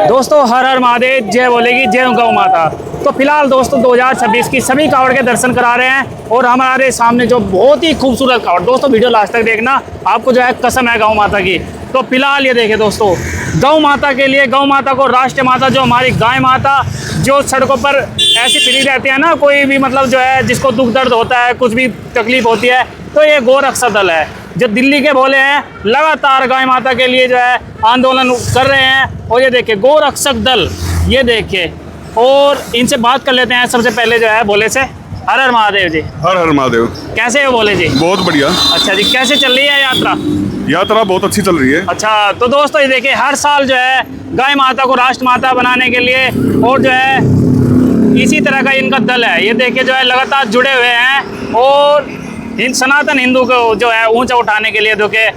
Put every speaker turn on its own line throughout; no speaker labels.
दोस्तों हर हर महादेव, जय बोलेगी जय गौ माता। तो फिलहाल दोस्तों 2026 की सभी कावड़ के दर्शन करा रहे हैं और हमारे सामने जो बहुत ही खूबसूरत कावड़, दोस्तों वीडियो लास्ट तक देखना, आपको जो है कसम है गौ माता की। तो फिलहाल ये देखें दोस्तों, गौ माता के लिए, गौ माता को राष्ट्र माता जो हमारी गाय माता, जो सड़कों पर ऐसी फिरी रहती है ना, कोई भी मतलब जो है जिसको दुख दर्द होता है, कुछ भी तकलीफ होती है, तो ये गोरक्षा दल है जो दिल्ली के भोले हैं, लगातार गाय माता के लिए जो है आंदोलन कर रहे हैं। और ये देखिए गोरक्षक दल, ये देखिए, और इनसे बात कर लेते हैं सबसे पहले जो है भोले से। हर हर महादेव जी।
हर हर महादेव।
कैसे हो भोले जी?
बहुत बढ़िया।
अच्छा जी, कैसे चल रही है यात्रा?
यात्रा बहुत अच्छी चल रही है।
अच्छा, तो दोस्तों ये देखिए, हर साल जो है गाय माता को राष्ट्र माता बनाने के लिए और जो है इसी तरह का इनका दल है, ये देखिए जो है लगातार जुड़े हुए हैं और सनातन हिंदू को जो है ऊंचा उठाने के लिए जो कि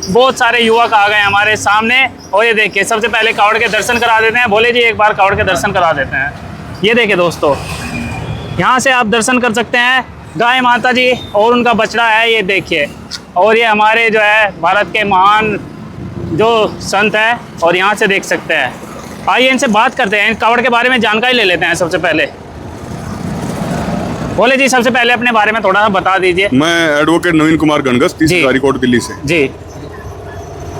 बहुत सारे युवक आ गए हमारे सामने। और ये देखिए, सबसे पहले कावड़ के दर्शन करा देते हैं। भोले जी एक बार कावड़ के दर्शन करा देते हैं। ये देखिए दोस्तों, यहाँ से आप दर्शन कर सकते हैं गाय माता जी और उनका बछड़ा है, ये देखिए। और ये हमारे जो है भारत के महान जो संत है, और यहाँ से देख सकते हैं। आइए इनसे बात करते हैं, कावड़ के बारे में जानकारी ले लेते हैं। सबसे पहले भोले जी, सबसे पहले अपने बारे में थोड़ा सा बता दीजिए।
मैं एडवोकेट नवीन कुमार गणगस, तीसरी तारीख कोर्ट दिल्ली से।
जी,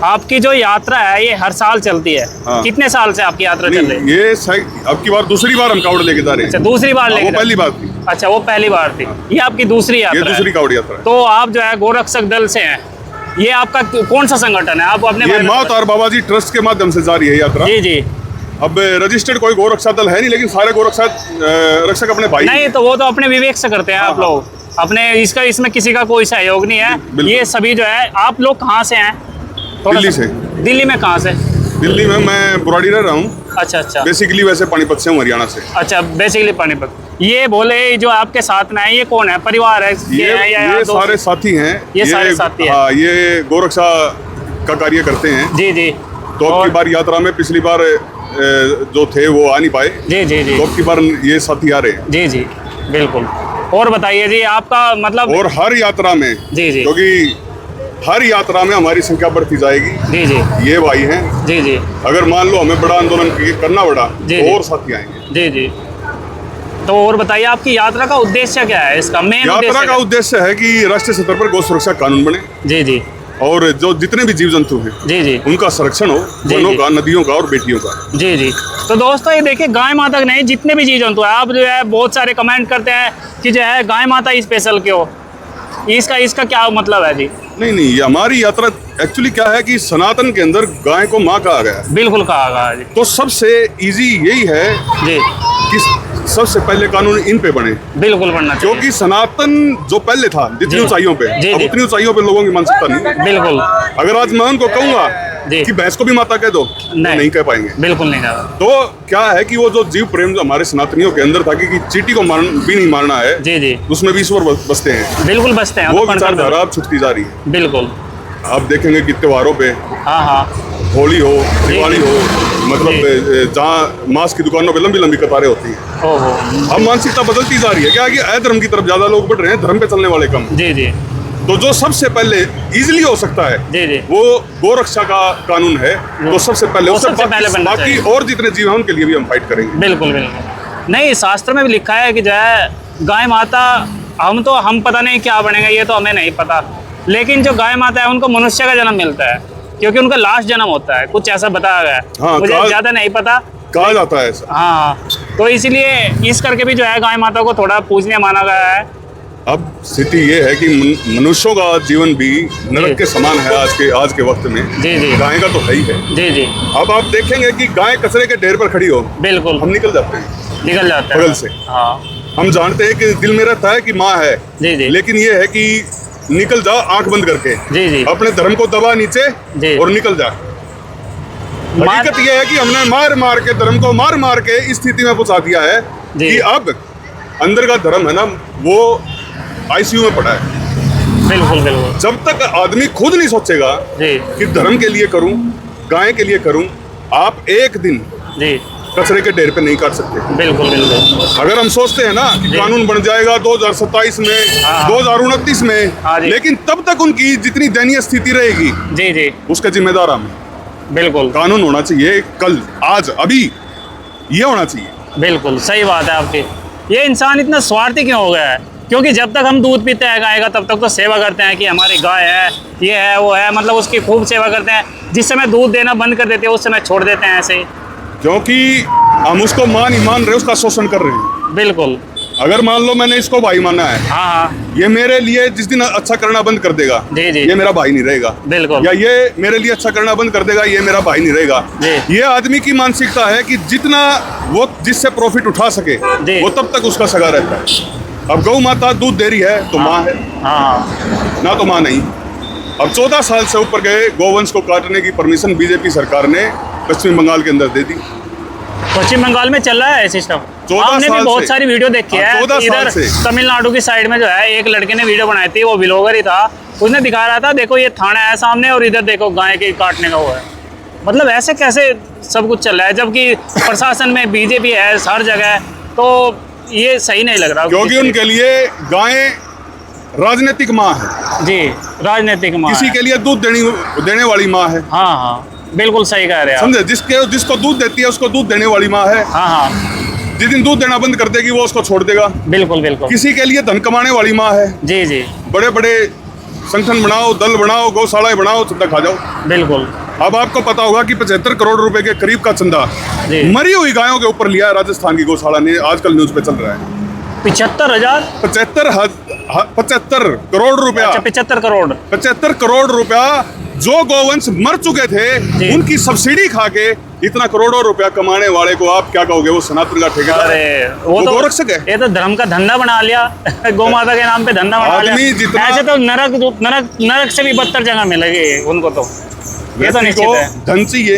आपकी जो यात्रा है ये हर साल चलती है।
हाँ।
कितने साल से आपकी यात्रा चल रही है?
ये अब की बार दूसरी बार हम कावड़ लेके जा रहे हैं।
अच्छा, दूसरी बार लेके?
वो पहली बार थी।
अच्छा, वो पहली बार थी। ये आपकी दूसरी यात्रा?
ये दूसरी कावड़ यात्रा है।
तो आप जो है गोरक्षक दल से हैं, ये आपका कौन सा संगठन है? आप अपने
ये माँ तार बाबा जी ट्रस्ट के माध्यम से जा रही है यात्रा।
जी जी।
अब रजिस्टर्ड कोई गोरक्षा दल है नहीं, लेकिन सारे गोरक्षा रक्षक अपने भाई
नहीं, तो वो तो अपने विवेक से करते हैं आप लोग अपने, इसमें किसी का कोई सहयोग नहीं है। ये सभी जो है, आप लोग कहाँ से हैं?
दिल्ली से।
दिल्ली में कहाँ से?
दिल्ली में मैं बुराड़ी रह रहा हूँ।
अच्छा अच्छा।
बेसिकली वैसे पानीपत से हूँ, हरियाणा से।
अच्छा, बेसिकली पानीपत। ये भोले जो आपके साथ में है, ये कौन है? परिवार है
ये सारे साथी हैं।
ये सारे साथी हैं।
हाँ, ये गोरक्षा का कार्य करते हैं।
जी जी।
तो अब की बार यात्रा में, पिछली बार जो थे वो आ नहीं पाए।
जी जी जी।
तो अब की बार ये साथी आ रहे हैं।
जी जी, बिल्कुल। और बताइए जी, आपका मतलब? और
हर यात्रा में,
जी जी,
क्योंकि हर यात्रा में हमारी संख्या बढ़ती जाएगी।
जी जी।
ये भाई हैं।
जी जी।
अगर मान लो हमें बड़ा आंदोलन करना पड़ा तो और साथी आएंगे।
जी जी। तो और बताइए, आपकी यात्रा का उद्देश्य क्या है? इसका मेन
यात्रा का उद्देश्य है कि राष्ट्रीय स्तर पर गौ सुरक्षा कानून बने।
जी जी।
और जो जितने भी जीव जंतु हैं,
जी जी,
उनका संरक्षण हो, वनों का, नदियों का और बेटियों का।
जी जी। तो दोस्तों ये देखिए, गाय माता नहीं, जितने भी जीव जंतु है, आप जो है बहुत सारे कमेंट करते हैं कि जो है गाय माता स्पेशल क्यों, इसका क्या मतलब है जी?
नहीं, ये हमारी यात्रा एक्चुअली क्या है कि सनातन के अंदर गाय को माँ कहा गया है।
बिल्कुल कहा गया जी।
तो सबसे इजी यही है
जी
कि सबसे पहले कानून इन पे बने।
बिल्कुल बनना चाहिए,
क्योंकि सनातन जो पहले था जितनी ऊंचाइयों पे, अब उतनी ऊंचाइयों पे लोगों की मानसिकता नहीं।
बिल्कुल।
अगर आज मैं उनको कहूंगा कि भैंस को भी माता कह दो, नहीं कह पाएंगे।
बिल्कुल नहीं।
तो क्या है कि वो जो जीव प्रेम जो हमारे सनातनियों के अंदर था कि चींटी को भी नहीं मारना है,
जी जी,
उसमें भी ईश्वर बसते हैं।
बिल्कुल बसते हैं।
वो विचारधारा अब छूटती जा रही है।
बिल्कुल।
आप देखेंगे कि त्योहारों पे, होली हो, दिवाली हो, मतलब जहाँ मांस की दुकानों पे लंबी लंबी कतारें होती हैं। अब मानसिकता बदलती जा रही है, क्या कि अधर्म की तरफ ज्यादा लोग बढ़ रहे हैं, धर्म पे चलने वाले कम।
जी जी।
तो जो सबसे पहले इजीली हो सकता है,
जी जी,
वो गोरक्षा का कानून है। तो सबसे पहले बाकी और जितने जीव हैं उनके लिए भी हम फाइट करेंगे।
बिल्कुल बिल्कुल। नहीं, शास्त्र में भी लिखा है कि जो है गाय माता, हम पता नहीं क्या बनेगा, ये तो हमें नहीं पता, लेकिन जो गाय माता है उनको मनुष्य का जन्म मिलता है, क्योंकि उनका लास्ट जन्म होता है, कुछ ऐसा बताया गया है।
हाँ,
मुझे ज्यादा नहीं पता,
कहा जाता है ऐसा।
हाँ, तो इसलिए इस करके भी जो है गाय माता को थोड़ा पूजनीय माना गया है।
अब स्थिति ये है कि मनुष्यों का जीवन भी नरक के समान है आज के वक्त में।
जी जी।
गाय का तो है ही है।
जी जी।
अब आप देखेंगे कि गाय कचरे के ढेर पर खड़ी हो,
बिल्कुल
हम निकल जाते हैं,
निकल जाते हैं
बगल से।
हाँ,
हम जानते हैं कि दिल में रहता है कि माँ है।
जी जी।
लेकिन ये है कि निकल जा आंख बंद करके।
जी जी।
अपने धर्म को दबा नीचे और निकल जा। हकीकत ये है कि हमने मार के धर्म को मार के इस स्थिति में पहुंचा दिया है कि अब अंदर का धर्म है ना, वो आईसीयू में पड़ा है।
बिल्कुल बिल्कुल।
जब तक आदमी खुद नहीं सोचेगा कि धर्म के लिए करूं, गाय के लिए करूं, आप एक दिन कचरे के ढेर पे नहीं काट सकते।
बिल्कुल बिल्कुल।
अगर हम सोचते हैं ना कि कानून बन जाएगा 2027 में, 2029 में, लेकिन तब तक उनकी जितनी दयनीय स्थिति रहेगी,
जी जी,
उसका जिम्मेदार हम।
बिल्कुल
कानून होना चाहिए, कल, आज, अभी ये होना चाहिए।
बिल्कुल सही बात है आपकी। ये इंसान इतना स्वार्थी क्यों हो गया है? क्योंकि जब तक हम दूध पीते हैं गाय का, तब तक तो सेवा करते हैं कि हमारी गाय है, ये है, वो है, मतलब उसकी खूब सेवा करते हैं। जिस समय दूध देना बंद कर देते हैं, उस समय छोड़ देते हैं ऐसे ही।
क्योंकि हम उसको मां नहीं मान रहे, उसका शोषण कर रहे हैं।
बिल्कुल।
अगर मान लो मैंने इसको भाई माना है,
हाँ हाँ,
ये मेरे लिए जिस दिन अच्छा करना बंद कर देगा,
जी जी,
ये मेरा भाई नहीं रहेगा।
बिल्कुल।
या ये मेरे लिए अच्छा करना बंद कर देगा, ये मेरा भाई नहीं रहेगा।
जी।
ये आदमी की मानसिकता है कि जितना वो जिससे प्रॉफिट उठा सके,
जी।
वो तब तक उसका सगा रहता है। अब गौ माता दूध दे रही है तो माँ है,
हाँ,
ना तो माँ नहीं। अब 14 साल से ऊपर गए गोवंश को काटने की परमिशन बीजेपी सरकार ने पश्चिम बंगाल के अंदर दे दी।
पश्चिम बंगाल में चल रहा है सिस्टम।
14
हमने भी
साल
बहुत
से।
सारी वीडियो देखी है।
14 साल
इधर
से।
तमिलनाडु की साइड में जो है एक लड़के ने वीडियो बनाई थी, वो व्लॉगर ही था, उसने दिखा रहा था देखो ये थाना है सामने और इधर देखो गाय के काटने का वो है। मतलब ऐसे कैसे सब कुछ चल रहा है, जबकि प्रशासन में बीजेपी है हर जगह, तो ये सही नहीं लग रहा।
क्योंकि उनके लिए गाय राजनीतिक माँ है।
जी, राजनीतिक माँ
किसी
है।
के लिए दूध देने वाली माँ है।
हाँ हाँ, बिल्कुल सही कह रहे हैं आप।
समझे, जिसको दूध देती है उसको दूध देने वाली माँ है।
हाँ हाँ,
जिस दिन दूध देना बंद कर देगी वो उसको छोड़ देगा।
बिल्कुल बिल्कुल।
किसी के लिए धन कमाने वाली माँ है।
जी जी,
बड़े बड़े संगठन बनाओ, दल बनाओ, गौशालाएं बनाओ, चंदा खा जाओ।
बिल्कुल।
अब आपको पता होगा कि 75 करोड़ रुपए के करीब का चंदा
जी।
मरी हुई गायों के ऊपर लिया है राजस्थान की गौशाला ने। आजकल न्यूज पे चल रहा है
75,000,
75 करोड़ रुपया।
अच्छा 75 करोड़।
75 करोड़ रुपया जो गोवंश मर चुके थे
जी।
उनकी सब्सिडी खा के इतना करोड़ों रुपया कमाने वाले को आप क्या कहोगे? वो सनातन का ठेकेदार है,
अरे
वो
तो
गोरक्षक है।
ये तो धर्म का धंधा बना लिया गौ माता के नाम पे धंधा बना
आदमी
लिया।
जितना-
ऐसे तो नरक से भी बदतर जगह मिलेगी उनको तो। ये तो
व्यक्ति
निश्चित
को
है।
धन चाहिए,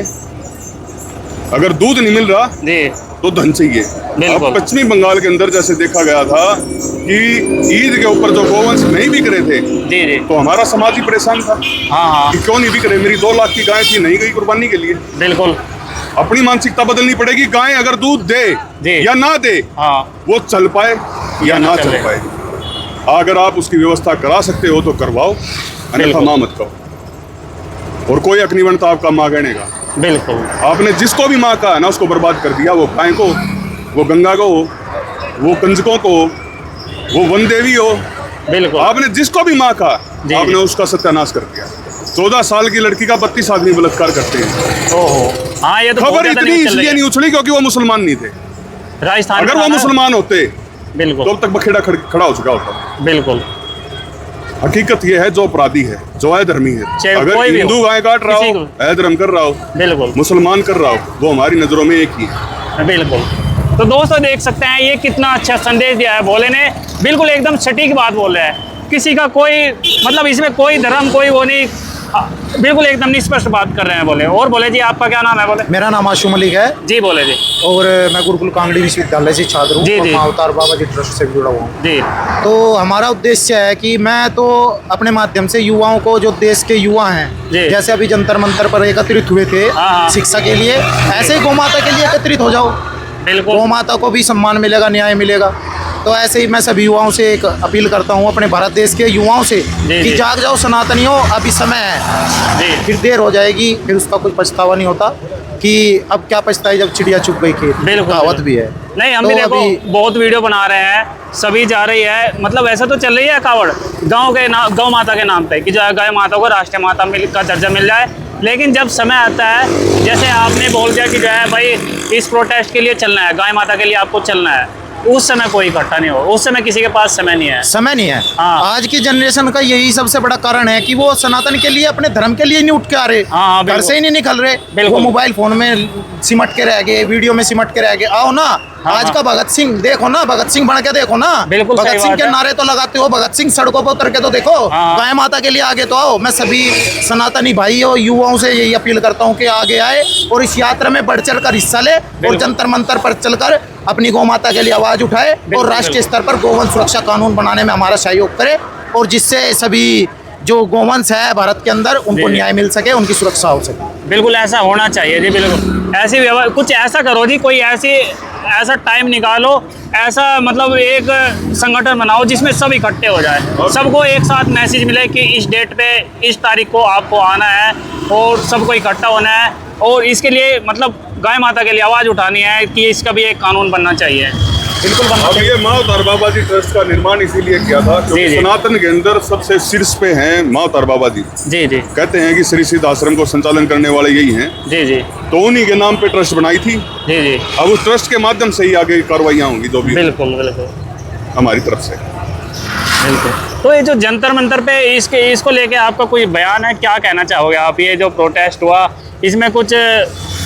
अगर दूध नहीं मिल रहा
जी
तो धन चाहिए।
बिल्कुल।
अब पश्चिमी बंगाल के अंदर जैसे देखा गया था कि ईद के ऊपर जो गोवंश नहीं बिक रहे थे,
जी जी,
तो हमारा समाज ही परेशान था
हाँ हाँ,
कि क्यों नहीं बिक रहे। मेरी 2 लाख की गाय थी, नहीं गई कुर्बानी के लिए।
बिल्कुल।
अपनी मानसिकता बदलनी पड़ेगी। गाय अगर दूध दे
जी।
या ना दे,
हाँ,
वो चल पाए या ना चल
चले।
पाए, अगर आप उसकी व्यवस्था करा सकते हो तो करवाओ, अन्यथा
बिल्कुल।
मां मत करो। और कोई हक नहीं बनता आपका माँ कहने का।
बिल्कुल।
आपने जिसको भी माँ कहा ना उसको बर्बाद कर दिया। वो गाय को, वो गंगा को, वो कंजकों को, वो वन देवी हो,
बिल्कुल।
आपने जिसको भी माँ कहा
जी।
आपने उसका सत्यानाश कर दिया। 14 साल की लड़की का 32 आदमी बलात्कार करते हैं।
ओहो, हाँ ये तो बहुत
खबर
ज्यादा
इतनी
न्यूज़ चल
इसलिए
रही
नहीं उछली क्योंकि वो मुसलमान नहीं थे।
है। राजस्थान
अगर
में
वो
था ना?
मुसलमान होते
बिल्कुल
तो अब तक बखेड़ा खड़ा हो चुका होता।
बिल्कुल।
हकीकत ये है, जो अपराधी है, जो अधर्मी है,
चाहे
अगर
कोई भी हो,
हिंदू गाय काट रहा
किसी
हो,
को।
अधर्म कर रहा हो,
बिल्कुल
मुसलमान कर रहा हो, वो हमारी नजरों में एक ही है।
बिल्कुल। तो दोस्तों देख सकते हैं ये कितना अच्छा संदेश दिया है भोले ने। बिल्कुल एकदम सटीक बात बोल रहा है। किसी का कोई मतलब इसमें कोई धर्म कोई वो नहीं, बिल्कुल एकदम निष्पक्ष बात कर रहे हैं बोले। और बोले जी आपका क्या नाम है? बोले
मेरा नाम आशु मलिक है
जी। बोले जी।
और मैं गुरुकुल कांगड़ी विश्वविद्यालय से छात्र हूँ
जी,
और
जी।
माँ अवतार बाबा जी ट्रस्ट से भी जुड़ा हुआ हूँ।
जी
तो हमारा उद्देश्य है कि मैं तो अपने माध्यम से युवाओं को, जो देश के युवा
जी।
हैं, जैसे अभी जंतर मंतर पर एकत्रित हुए थे
हाँ।
शिक्षा के लिए, ऐसे ही गौ माता के लिए एकत्रित हो जाओ।
बिल्कुल।
गौ माता को भी सम्मान मिलेगा, न्याय मिलेगा। तो ऐसे ही मैं सभी युवाओं से एक अपील करता हूँ, अपने भारत देश के युवाओं से,
जी,
कि
जी।
जाग जाओ सनातनियों, अभी समय है।
जी
फिर देर हो जाएगी, फिर उसका कोई पछतावा नहीं होता कि अब क्या पछताई जब चिड़िया चुग गई खेत।
बिल्कुल,
कहावत भी है।
नहीं, हम भी
तो
देखो
अभी-
बहुत वीडियो बना रहे हैं, सभी जा रही है। मतलब ऐसा तो चल रही है कावड़ गांव के नाम, गौ माता के नाम पे, कि जो है गाय माता को राष्ट्रीय माता का दर्जा मिल जाए। लेकिन जब समय आता है, जैसे आपने बोल दिया कि जो है भाई इस प्रोटेस्ट के लिए चलना है, गाय माता के लिए आपको चलना है, उस समय कोई इकट्ठा नहीं हो, उस समय किसी के पास समय नहीं है।
समय नहीं है।
हाँ।
आज की जनरेशन का यही सबसे बड़ा कारण है कि वो सनातन के लिए, अपने धर्म के लिए नहीं उठ के आ रहे,
हाँ,
घर
बिल्कुल।
से ही नहीं निकल रहे।
बिल्कुल।
वो मोबाइल फोन में सिमट के रह गए, वीडियो में सिमट के रह गए। आओ ना, आज
हाँ।
का भगत सिंह देखो ना, भगत सिंह बन के देखो ना।
बिल्कुल सही
भगत सिंह
बात
के
है।
नारे तो लगाते हो, भगत सिंह सड़कों पर उतर के तो देखो।
हाँ।
गाय माता के लिए आगे तो आओ। मैं सभी सनातनी भाई और युवाओं से यही अपील करता हूँ कि आगे आए और इस यात्रा में बढ़ चढ़ कर हिस्सा ले, और जंतर मंतर पर चलकर अपनी गौ माता के लिए आवाज उठाए, और राष्ट्रीय स्तर पर गोवंश सुरक्षा कानून बनाने में हमारा सहयोग करे, और जिससे सभी जो गोवंश है भारत के अंदर, उनको
जी।
न्याय मिल सके, उनकी सुरक्षा हो सके।
बिल्कुल ऐसा होना चाहिए जी, बिल्कुल ऐसी कुछ ऐसा करो जी, कोई ऐसा टाइम निकालो, ऐसा मतलब एक संगठन बनाओ जिसमें सब इकट्ठे हो जाए, सबको एक साथ मैसेज मिले कि इस डेट पे इस तारीख को आपको आना है और सबको इकट्ठा होना है, और इसके लिए मतलब गाय माता के लिए आवाज़ उठानी है कि इसका भी एक कानून बनना चाहिए। बिल्कुल बनना चाहिए।
अब ये माँ अवतार बाबा जी ट्रस्ट का निर्माण इसीलिए किया था क्योंकि सनातन के अंदर सबसे शीर्ष पे हैं माँ अवतार बाबा जी।
जी जी।
कहते हैं कि श्री सिद्ध आश्रम को संचालन करने वाले यही हैं। जी जी। तो उन्हीं के नाम पे ट्रस्ट बनाई थी। जी जी। अब उस ट्रस्ट के माध्यम से ही आगे कार्रवाइयाँ होंगी जो भी। बिल्कुल बिल्कुल हमारी तरफ से। बिल्कुल।
तो ये जो जंतर मंतर पे इसको लेके आपका कोई बयान है, क्या कहना चाहोगे आप? ये जो प्रोटेस्ट हुआ इसमें कुछ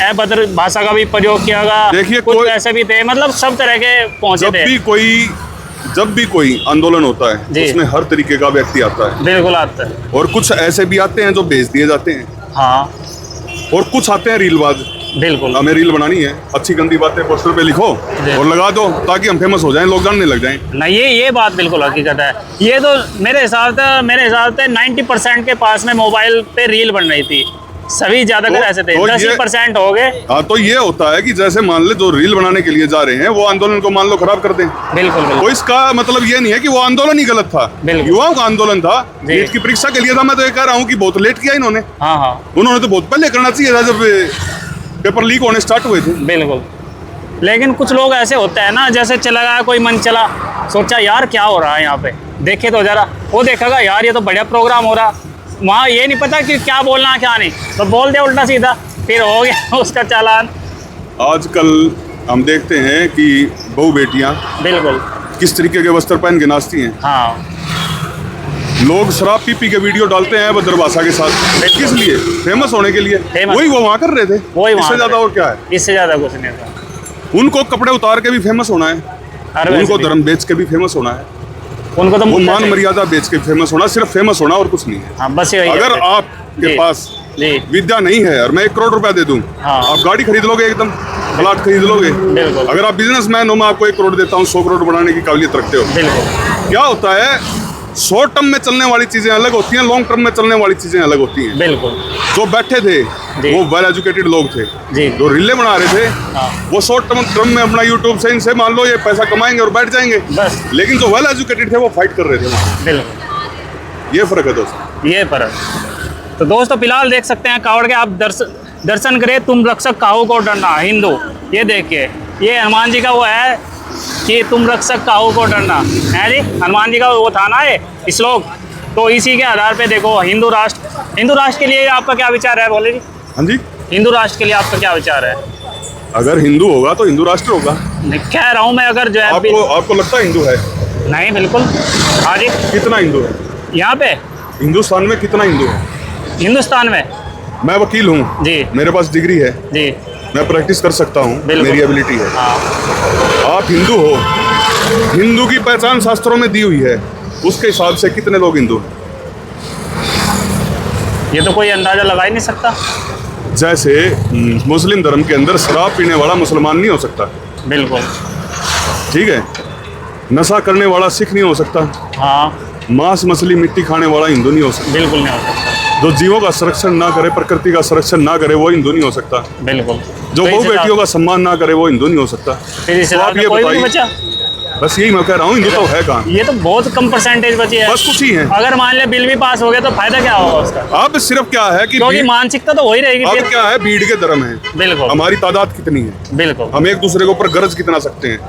अभद्र भाषा का भी प्रयोग किया गया,
देखिए
कुछ ऐसे भी थे, मतलब सब तरह के पहुंचे थे।
जब भी कोई आंदोलन होता है उसमें हर तरीके का व्यक्ति आता है।
बिल्कुल आता है।
और कुछ ऐसे भी आते हैं जो भेज दिए जाते हैं।
हाँ।
और कुछ आते हैं रीलबाज।
बिल्कुल।
हमें रील बनानी है, अच्छी गंदी बातें पोस्टर पे लिखो और लगा दो ताकि हम फेमस हो जाएं, लोग जानने लग जाएं।
नहीं, ये बात बिल्कुल हकीकत है। ये तो मेरे हिसाब से 90% के पास में मोबाइल पे रील बन रही थी, सभी ज्यादातर ऐसे थे, 10% हो गए।
हाँ, तो ये होता है कि जैसे मान ले जो रील बनाने के लिए जा रहे हैं वो आंदोलन को मान लो खराब कर दें। बिल्कुल। तो इसका मतलब ये नहीं है कि वो आंदोलन ही गलत था, युवाओं का आंदोलन था, नीट की परीक्षा के लिए था। मैं तो ये कह रहा हूँ कि बहुत लेट किया इन्होंने। हाँ हाँ, उन्होंने तो बहुत पहले करना चाहिए था जब पेपर लीक होने स्टार्ट हुए थे। बिल्कुल।
लेकिन कुछ लोग ऐसे होते हैं ना, जैसे चला गया कोई मन चला, सोचा यार क्या हो रहा है यहाँ पे, देखे तो जरा, वो देखेगा यार ये तो बढ़िया प्रोग्राम हो रहा, वहाँ ये नहीं पता कि क्या बोलना क्या नहीं, तो बोल दिया उल्टा सीधा, फिर हो गया उसका चालान।
आजकल हम देखते हैं कि बहू बेटियाँ बिल्कुल किस तरीके के वस्त्र पहन के नाचती हैं। हाँ। लोग शराब पी के वीडियो डालते हैं अभद्र भाषा के साथ, किस लिए? फेमस होने के लिए। वही वो वहाँ कर रहे थे, इससे ज्यादा और क्या है?
इससे ज्यादा कुछ नहीं था।
उनको कपड़े उतार के भी फेमस होना है, उनको धर्म बेच के भी फेमस होना है, उनको तो मान मर्यादा बेच के फेमस होना, सिर्फ फेमस होना और कुछ नहीं है।
हाँ, बस
अगर आपके पास विद्या नहीं है और मैं 1 करोड़ रुपया दे दूं, आप गाड़ी खरीद लोगे, एकदम प्लाट खरीद लोगे। अगर आप बिजनेसमैन हो, मैं आपको 1 करोड़ देता हूँ, 100 करोड़ बनाने की काबिलियत रखते हो। क्या होता है, शॉर्ट टर्म में चलने वाली चीजें अलग होती हैं, लॉन्ग टर्म में चलने वाली चीजें अलग होती हैं। बिल्कुल। जो बैठे थे वो वेल एजुकेटेड लोग थे, जो रीलें बना रहे थे वो शॉर्ट टर्म में अपना यूट्यूब से इनसे मान लो ये पैसा कमाएंगे और बैठ जाएंगे बस। लेकिन जो वेल एजुकेटेड थे वो फाइट कर रहे थे। बिल्कुल, ये फर्क है दोस्तों, ये फर्क।
तो दोस्तों फिलहाल देख सकते हैं कावड़ के आप दर्शन करे तुम रक्षक काहू को डरना हिंदू। ये देखिए, ये हनुमान जी का वो है कि तुम रक्षक काहू को डरना है जी, हनुमान जी का वो था ना ये श्लोक। तो इसी के आधार पे देखो हिंदू राष्ट्र के लिए आपका क्या विचार है? बोले जी।
हाँ जी,
हिंदू राष्ट्र के लिए आपका क्या विचार है?
अगर हिंदू होगा तो हिंदू राष्ट्र होगा।
कह रहा हूँ मैं, अगर जो है
आपको लगता है हिंदू है?
नहीं, बिल्कुल। हाँ जी।
कितना हिंदू है यहाँ
पे?
हिंदुस्तान में कितना हिंदू है?
हिंदुस्तान में
मैं वकील हूँ जी, मेरे पास डिग्री है जी, मैं प्रैक्टिस कर सकता हूँ, मेरी एबिलिटी है। आप हिंदू हो, हिंदू की पहचान शास्त्रों में दी हुई है, उसके हिसाब से कितने लोग हिंदू हैं?
ये तो कोई अंदाजा लगा ही नहीं सकता।
जैसे मुस्लिम धर्म के अंदर शराब पीने वाला मुसलमान नहीं हो सकता। बिल्कुल। ठीक है, नशा करने वाला सिख नहीं हो सकता। हाँ। मांस मछली मिट्टी खाने वाला हिंदू नहीं हो सकता। बिल्कुल नहीं हो सकता। जो जीवों का संरक्षण ना करे, प्रकृति का संरक्षण ना करे, वो हिंदू नहीं हो सकता। बिल्कुल। जो बहु बेटियों का सम्मान ना करे, वो हिंदू नहीं हो सकता। तो आप ये बताइए, बस यही मैं कह रहा हूँ, हिंदू तो है कहाँ? ये तो बहुत कम परसेंटेज बची है, बस कुछ ही है। अगर मान ले बिल भी पास हो गया तो फायदा क्या होगा उसका? अब सिर्फ क्या है कि क्योंकि मानसिकता तो वही रहेगी। अब क्या है, भीड़ के धर्म है। बिल्कुल। हमारी तादाद कितनी है? बिल्कुल। हम एक दूसरे के ऊपर गरज कितना सकते हैं?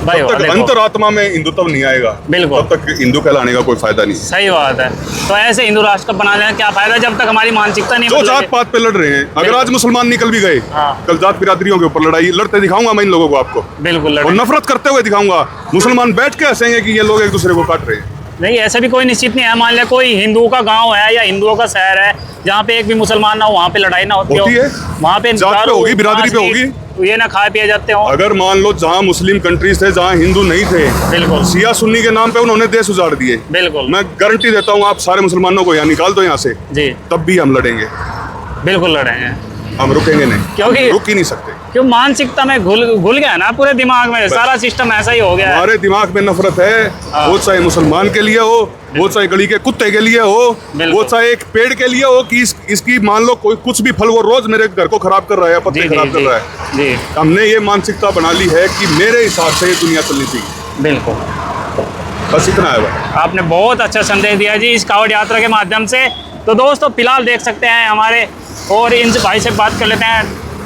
तब तक अंतरात्मा में हिंदुत्व नहीं आएगा, बिल्कुल, तब तक हिंदू कहलाने का कोई फायदा नहीं। सही बात है। तो ऐसे हिंदू राष्ट्र का बनाने का क्या फायदा जब तक हमारी मानसिकता नहीं। जो जात पात पे लड़ रहे हैं, अगर आज मुसलमान निकल भी गए, कल जात बिरादरियों के ऊपर लड़ाई लड़ते दिखाऊंगा मैं इन लोगों को, आपको। बिल्कुल। और नफरत करते हुए दिखाऊंगा। मुसलमान बैठ के हंसेंगे कि ये लोग एक दूसरे को काट रहे हैं। नहीं, ऐसा भी कोई निश्चित नहीं है। मान लिया कोई हिंदुओं का गांव है या हिंदुओं का शहर है जहाँ पे एक भी मुसलमान ना हो, वहाँ पे लड़ाई ना होती है, वहाँ पे जात पे होगी, बिरादरी पे होगी, ये ना खाए पिए जाते हो। अगर मान लो जहाँ मुस्लिम कंट्रीज थे, जहाँ हिंदू नहीं थे, बिल्कुल, शिया सुन्नी के नाम पे उन्होंने देश उजाड़ दिए। बिल्कुल। मैं गारंटी देता हूँ, आप सारे मुसलमानों को यहाँ निकाल दो यहाँ से जी, तब भी हम लड़ेंगे। बिल्कुल लड़ेंगे, हम रुकेंगे नहीं, क्योंकि रुक ही नहीं सकते।
क्यों मानसिकता में घुल गया ना पूरे दिमाग में, सारा सिस्टम ऐसा ही हो गया है।
हमारे दिमाग में नफरत है, वो चाहे मुसलमान के लिए हो, वो चाहे गली के कुत्ते के लिए हो, वो चाहे एक पेड़ के लिए हो कि इसकी मान लो कोई कुछ भी फल वो रोज मेरे घर को खराब कर रहा है, पत्ते खराब कर रहा है।
जी
हमने ये मानसिकता बना ली है कि मेरे हिसाब से ये दुनिया चलनी चाहिए।
बिल्कुल,
बस इतना है भाई।
आपने बहुत अच्छा संदेश दिया जी इस कावड़ यात्रा के माध्यम से। तो दोस्तों फिलहाल देख सकते हैं हमारे, और इन भाई से बात कर लेते हैं।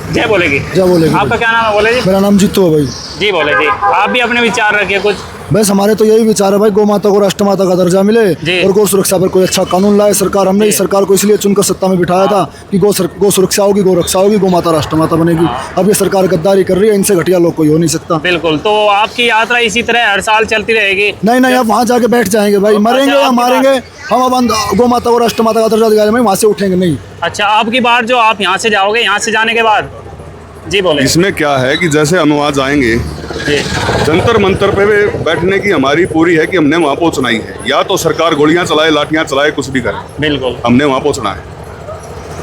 जय बोलेगी।
जय बोलेगी।
आपका क्या नाम है? बोले जी।
मेरा नाम जीतू है भाई।
जी बोले जी, आप भी अपने विचार रखिए कुछ।
बस हमारे तो यही विचार है भाई, गौ माता को राष्ट्र माता का दर्जा मिले और गौ सुरक्षा पर कोई अच्छा कानून लाए सरकार। हमने इस सरकार को इसलिए चुनकर सत्ता में बिठाया था कि गौ सुरक्षा होगी, गौ रक्षा होगी, गौ माता राष्ट्र माता बनेगी। अब ये सरकार गद्दारी कर रही है, इनसे घटिया लोग कोई हो नहीं सकता।
बिल्कुल, तो आपकी यात्रा इसी तरह हर साल चलती रहेगी?
नहीं, आप वहाँ जाके बैठ जाएंगे भाई, मरेंगे या मारेंगे, हम अब गौ माता को राष्ट्र माता का दर्जा दिलाने में वहाँ से उठेंगे नहीं।
अच्छा, आपकी बार जो आप यहाँ से जाओगे, यहाँ से जाने के बाद जी बोले।
इसमें क्या है कि जैसे हम वहाँ जाएंगे, जंतर मंतर पे बैठने की हमारी पूरी है कि हमने वहाँ पहुँचना ही है। या तो सरकार गोलियाँ चलाए, लाठियाँ चलाए, कुछ भी करे,
बिल्कुल
हमने वहाँ पहुँचना है।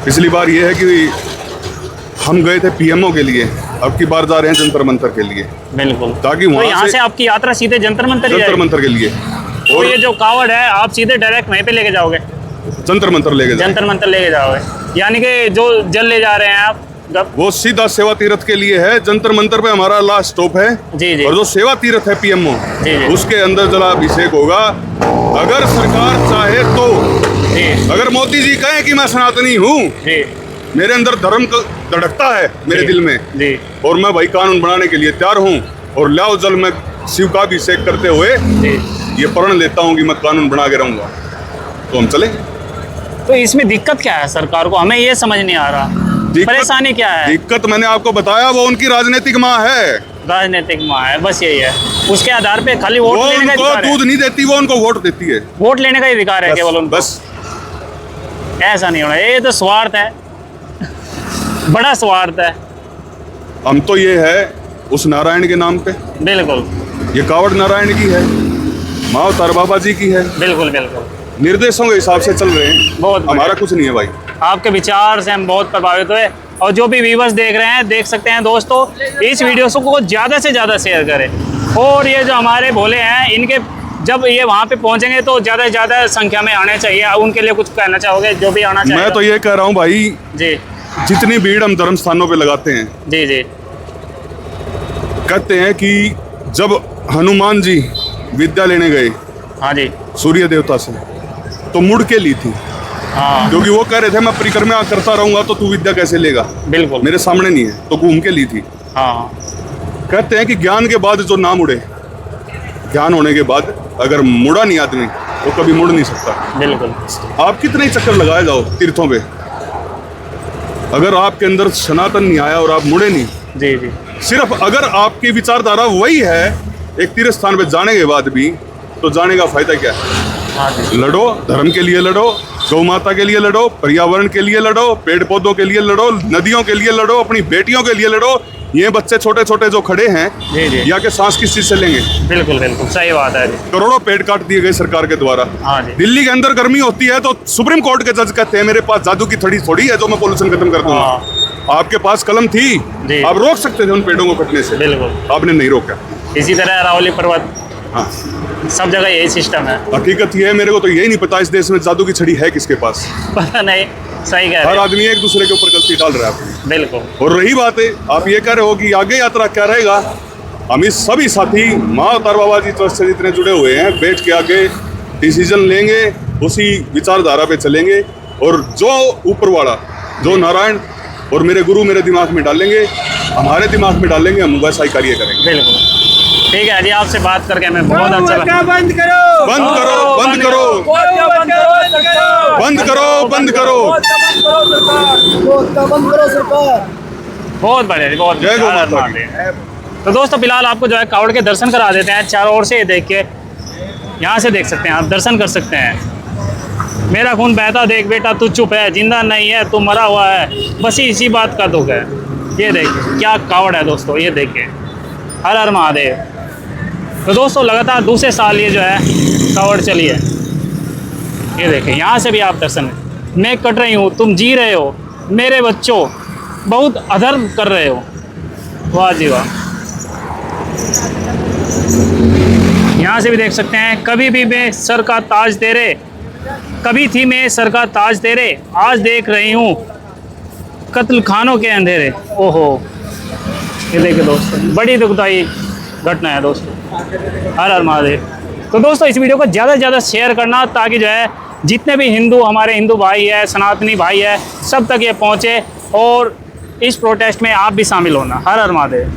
पिछली बार ये है कि हम गए थे पीएमओ के लिए, अब की बार जा रहे हैं जंतर मंतर के लिए।
बिल्कुल,
ताकि
तो
वहाँ
यहाँ से आपकी यात्रा सीधे जंतर मंतर
जंतर मंतर के लिए,
और ये जो कावड़ है आप सीधे डायरेक्ट वहीं पे लेके जाओगे?
जंतर मंतर लेके जाएंगे।
जंतर मंतर लेके जाओगे, यानी कि जो जल ले जा रहे हैं आप
वो सीधा सेवा तीर्थ के लिए है। जंतर मंतर पे हमारा लास्ट स्टॉप है।
जी।
और जो सेवा तीर्थ है पीएमओ, उसके अंदर जलाभिषेक होगा अगर सरकार चाहे तो। अगर मोदी जी कहें कि मैं सनातनी हूँ, मेरे अंदर धर्म का धड़कता है मेरे दिल में, और मैं भाई कानून बनाने के लिए तैयार हूँ, और लाओ जल में शिव का अभिषेक करते हुए ये प्रण लेता हूँ कि मैं कानून बना के रहूंगा, तो हम चले।
तो इसमें दिक्कत क्या है सरकार को? हमें ये समझ नहीं आ रहा, परेशानी क्या है?
दिक्कत मैंने आपको बताया, वो उनकी राजनीतिक माँ है।
राजनीतिक माँ है, बस यही है। उसके आधार पे खाली वोट लेने का अधिकार है।
दूध नहीं देती, वो उनको वोट देती है।
वोट लेने का अधिकार है केवल उनको,
बस।
ऐसा नहीं होना, ये तो स्वार्थ है, बड़ा स्वार्थ है।
हम तो ये है उस नारायण के नाम पे।
बिल्कुल,
ये कावड़ नारायण की है, माँ अवतार बाबा जी की है।
बिल्कुल बिल्कुल,
निर्देशों के हिसाब से चल रहे हैं।
बहुत
हमारा कुछ नहीं है भाई।
आपके विचार से हम बहुत प्रभावित हुए, और जो भी व्यूवर्स देख रहे हैं, देख सकते हैं दोस्तों, इस वीडियो को ज़्यादा से ज़्यादा शेयर करें। और ये जो हमारे भोले हैं, इनके जब ये वहाँ पे पहुँचेंगे तो ज़्यादा से ज़्यादा संख्या में आने चाहिए। उनके लिए कुछ कहना चाहोगे जो भी आना चाहिए?
मैं तो ये कह रहा हूँ भाई
जी,
जितनी भीड़ हम धर्म स्थानों पे लगाते हैं,
जी
कहते हैं कि जब हनुमान जी विद्या लेने गए,
हाँ जी,
सूर्य देवता से, तो मुड़ के ली थी।
हाँ,
क्योंकि वो कह रहे थे मैं परिक्रमा करता रहूंगा तो तू विद्या कैसे लेगा,
बिल्कुल
मेरे सामने नहीं है, तो घूम के ली थी।
हाँ,
कहते हैं कि ज्ञान के बाद जो ना मुड़े, ज्ञान होने के बाद अगर मुड़ा नहीं आदमी तो कभी मुड़ नहीं सकता।
बिल्कुल,
आप कितने ही चक्कर लगाए जाओ तीर्थों पे, अगर आपके अंदर सनातन नहीं आया और आप मुड़े नहीं,
जी,
सिर्फ अगर आपकी विचारधारा वही है एक तीर्थ स्थान पे जाने के बाद भी, तो जाने का फायदा क्या है? लड़ो, धर्म के लिए लड़ो, गौ माता के लिए लड़ो, पर्यावरण के लिए लड़ो, पेड़ पौधों के लिए लड़ो, नदियों के लिए लड़ो, अपनी बेटियों के लिए लड़ो। ये बच्चे छोटे छोटे जो खड़े हैं, या के सांस किस चीज से लेंगे?
बिल्कुल बिल्कुल सही बात है।
करोड़ों पेड़ काट दिए गए सरकार के द्वारा।
हाँ जी।
दिल्ली के अंदर गर्मी होती है तो सुप्रीम कोर्ट के जज कहते हैं मेरे पास जादू की थड़ी थोड़ी है जो मैं पोल्यूशन खत्म कर दूंगा। आपके पास कलम थी, आप रोक सकते थे उन पेड़ों को कटने से,
बिल्कुल,
आपने नहीं रोका।
इसी तरह अरावली पर्वत,
हाँ,
सब जगह यही सिस्टम है।
हकीकत ये है, मेरे को तो यही नहीं पता इस देश में जादू की छड़ी है किसके पास।
पता नहीं, सही कह रहे
हर
हैं।
आदमी एक दूसरे के ऊपर गलती डाल रहा है।
बिल्कुल।
और रही बात है, आप ये कह रहे हो कि आगे यात्रा क्या रहेगा, हम इस सभी साथी माँ अवतार बाबा जी ट्रस्ट से जितने जुड़े हुए हैं, बैठ के आगे डिसीजन लेंगे, उसी विचारधारा पे चलेंगे, और जो ऊपर वाला, जो नारायण और मेरे गुरु मेरे दिमाग में डालेंगे, हमारे दिमाग में डालेंगे, हम वैसा ही कार्य करेंगे।
बिल्कुल, ठीक है जी, आपसे बात करके हमें बहुत अच्छा लगा।
बंद करो, बंद करो, बंद करो, बंद करो, बंद करो,
सरकार।
बहुत बढ़िया जी, बहुत
जय गौ माता की।
तो दोस्तों फिलहाल आपको जो है कावड़ के दर्शन करा देते हैं। चारों ओर से देख के, यहाँ से देख सकते हैं आप, दर्शन कर सकते हैं। मेरा खून बहता देख बेटा, तू चुप है, जिंदा नहीं है, तू मरा हुआ है, बस इसी बात का दुख है। ये देखिए क्या कावड़ है दोस्तों, ये देखिए, हर हर महादेव। तो दोस्तों लगातार दूसरे साल ये जो है कावड़ चली है। ये देखिए, यहाँ से भी आप दर्शन, मैं कट रही हूँ, तुम जी रहे हो, मेरे बच्चों बहुत अधर्म कर रहे हो। वाह जी वाह। यहाँ से भी देख सकते हैं, कभी भी मैं सर का ताज तेरे, कभी थी मैं सर का ताज तेरे, आज देख रही हूँ कत्ल खानों के अंधेरे। ओहो, ये देखिए दोस्तों, बड़ी दुखदाई घटना है दोस्तों। हर हर महादेव। तो दोस्तों इस वीडियो को ज़्यादा से ज़्यादा शेयर करना, ताकि जो है जितने भी हिंदू, हमारे हिंदू भाई है, सनातनी भाई है, सब तक ये पहुँचे और इस प्रोटेस्ट में आप भी शामिल होना। हर हर महादेव।